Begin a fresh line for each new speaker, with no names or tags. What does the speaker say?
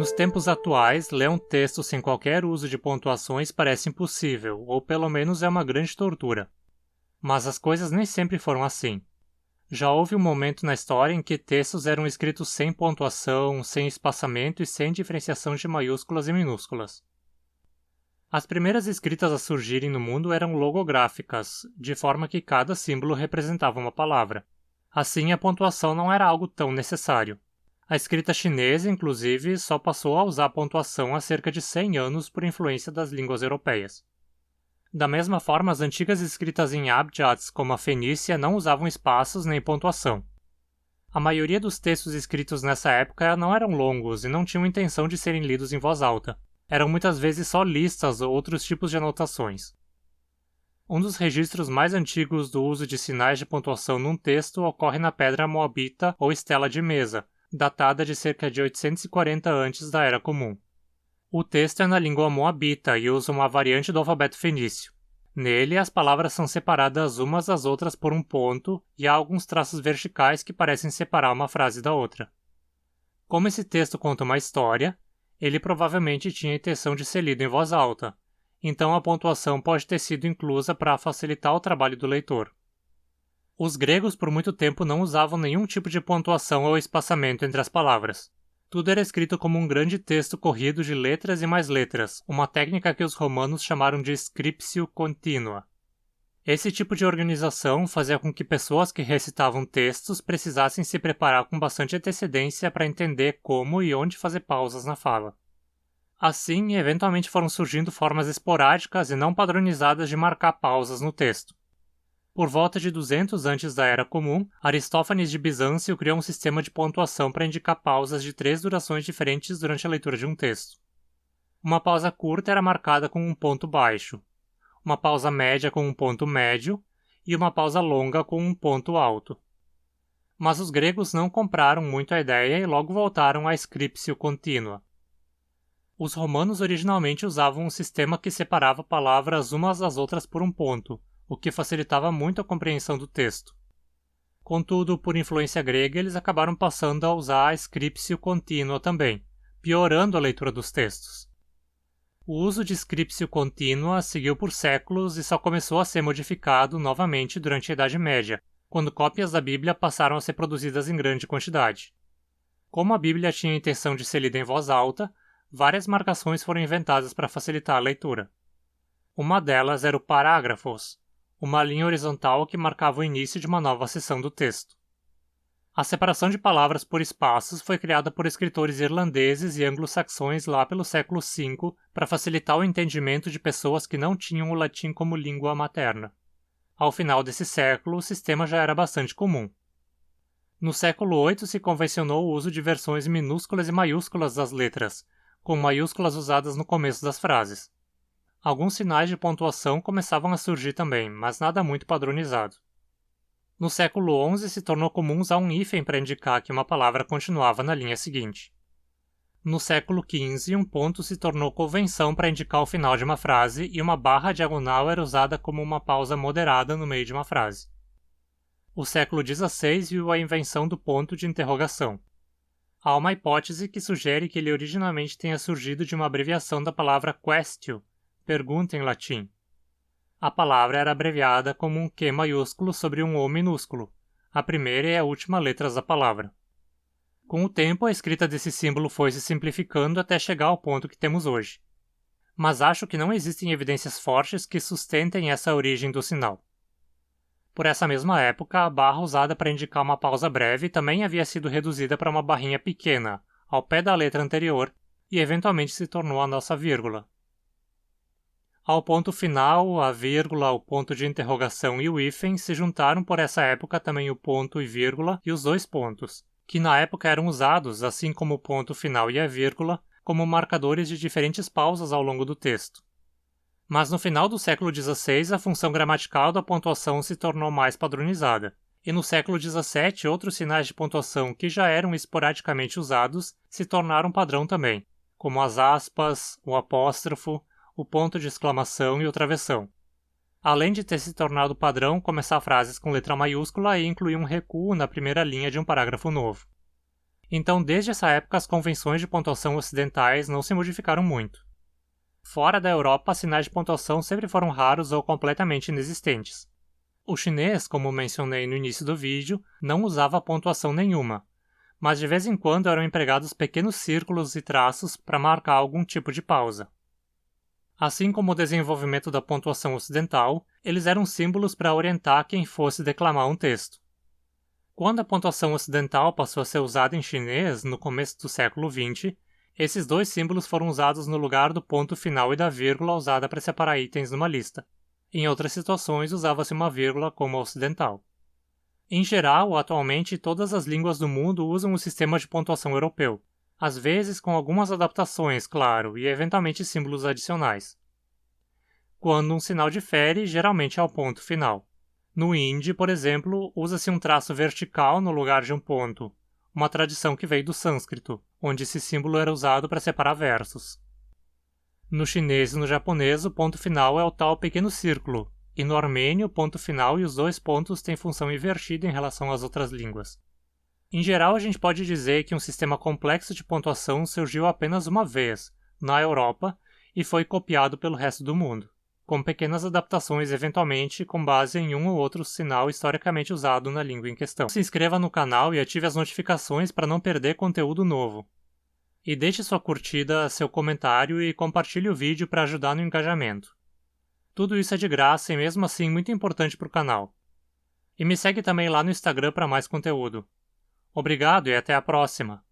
Nos tempos atuais, ler um texto sem qualquer uso de pontuações parece impossível, ou pelo menos é uma grande tortura. Mas as coisas nem sempre foram assim. Já houve um momento na história em que textos eram escritos sem pontuação, sem espaçamento e sem diferenciação de maiúsculas e minúsculas. As primeiras escritas a surgirem no mundo eram logográficas, de forma que cada símbolo representava uma palavra. Assim, a pontuação não era algo tão necessário. A escrita chinesa, inclusive, só passou a usar pontuação há cerca de 100 anos por influência das línguas europeias. Da mesma forma, as antigas escritas em abjads, como a fenícia, não usavam espaços nem pontuação. A maioria dos textos escritos nessa época não eram longos e não tinham intenção de serem lidos em voz alta. Eram muitas vezes só listas ou outros tipos de anotações. Um dos registros mais antigos do uso de sinais de pontuação num texto ocorre na pedra moabita ou estela de mesa, datada de cerca de 840 a.C. da Era Comum. O texto é na língua moabita e usa uma variante do alfabeto fenício. Nele, as palavras são separadas umas das outras por um ponto e há alguns traços verticais que parecem separar uma frase da outra. Como esse texto conta uma história, ele provavelmente tinha a intenção de ser lido em voz alta, então a pontuação pode ter sido inclusa para facilitar o trabalho do leitor. Os gregos por muito tempo não usavam nenhum tipo de pontuação ou espaçamento entre as palavras. Tudo era escrito como um grande texto corrido de letras e mais letras, uma técnica que os romanos chamaram de scriptio continua. Esse tipo de organização fazia com que pessoas que recitavam textos precisassem se preparar com bastante antecedência para entender como e onde fazer pausas na fala. Assim, eventualmente foram surgindo formas esporádicas e não padronizadas de marcar pausas no texto. Por volta de 200 antes da Era Comum, Aristófanes de Bizâncio criou um sistema de pontuação para indicar pausas de 3 durações diferentes durante a leitura de um texto. Uma pausa curta era marcada com um ponto baixo, uma pausa média com um ponto médio e uma pausa longa com um ponto alto. Mas os gregos não compraram muito a ideia e logo voltaram à scriptio continua. Os romanos originalmente usavam um sistema que separava palavras umas das outras por um ponto, o que facilitava muito a compreensão do texto. Contudo, por influência grega, eles acabaram passando a usar a scriptio continua também, piorando a leitura dos textos. O uso de scriptio continua seguiu por séculos e só começou a ser modificado novamente durante a Idade Média, quando cópias da Bíblia passaram a ser produzidas em grande quantidade. Como a Bíblia tinha a intenção de ser lida em voz alta, várias marcações foram inventadas para facilitar a leitura. Uma delas era o parágrafos, uma linha horizontal que marcava o início de uma nova seção do texto. A separação de palavras por espaços foi criada por escritores irlandeses e anglo-saxões lá pelo século V para facilitar o entendimento de pessoas que não tinham o latim como língua materna. Ao final desse século, o sistema já era bastante comum. No século VIII se convencionou o uso de versões minúsculas e maiúsculas das letras, com maiúsculas usadas no começo das frases. Alguns sinais de pontuação começavam a surgir também, mas nada muito padronizado. No século XI se tornou comum usar um hífen para indicar que uma palavra continuava na linha seguinte. No século XV, um ponto se tornou convenção para indicar o final de uma frase e uma barra diagonal era usada como uma pausa moderada no meio de uma frase. O século XVI viu a invenção do ponto de interrogação. Há uma hipótese que sugere que ele originalmente tenha surgido de uma abreviação da palavra quaestio, pergunta em latim. A palavra era abreviada como um Q maiúsculo sobre um O minúsculo, a primeira e a última letras da palavra. Com o tempo, a escrita desse símbolo foi se simplificando até chegar ao ponto que temos hoje. Mas acho que não existem evidências fortes que sustentem essa origem do sinal. Por essa mesma época, a barra usada para indicar uma pausa breve também havia sido reduzida para uma barrinha pequena, ao pé da letra anterior, e eventualmente se tornou a nossa vírgula. Ao ponto final, a vírgula, o ponto de interrogação e o hífen se juntaram por essa época também o ponto e vírgula e os dois pontos, que na época eram usados, assim como o ponto final e a vírgula, como marcadores de diferentes pausas ao longo do texto. Mas no final do século XVI, a função gramatical da pontuação se tornou mais padronizada, e no século XVII outros sinais de pontuação que já eram esporadicamente usados se tornaram padrão também, como as aspas, o apóstrofo, o ponto de exclamação e o travessão. Além de ter se tornado padrão começar frases com letra maiúscula e incluir um recuo na primeira linha de um parágrafo novo. Então, desde essa época, as convenções de pontuação ocidentais não se modificaram muito. Fora da Europa, sinais de pontuação sempre foram raros ou completamente inexistentes. O chinês, como mencionei no início do vídeo, não usava pontuação nenhuma, mas de vez em quando eram empregados pequenos círculos e traços para marcar algum tipo de pausa. Assim como o desenvolvimento da pontuação ocidental, eles eram símbolos para orientar quem fosse declamar um texto. Quando a pontuação ocidental passou a ser usada em chinês no começo do século XX, esses dois símbolos foram usados no lugar do ponto final e da vírgula usada para separar itens numa lista. Em outras situações, usava-se uma vírgula como a ocidental. Em geral, atualmente, todas as línguas do mundo usam o sistema de pontuação europeu, às vezes com algumas adaptações, claro, e eventualmente símbolos adicionais. Quando um sinal difere, geralmente é o ponto final. No hindi, por exemplo, usa-se um traço vertical no lugar de um ponto, uma tradição que veio do sânscrito, onde esse símbolo era usado para separar versos. No chinês e no japonês, o ponto final é o tal pequeno círculo, e no armênio, o ponto final e os dois pontos têm função invertida em relação às outras línguas. Em geral, a gente pode dizer que um sistema complexo de pontuação surgiu apenas uma vez, na Europa, e foi copiado pelo resto do mundo, com pequenas adaptações eventualmente com base em um ou outro sinal historicamente usado na língua em questão. Se inscreva no canal e ative as notificações para não perder conteúdo novo. E deixe sua curtida, seu comentário e compartilhe o vídeo para ajudar no engajamento. Tudo isso é de graça e mesmo assim muito importante para o canal. E me segue também lá no Instagram para mais conteúdo. Obrigado e até a próxima!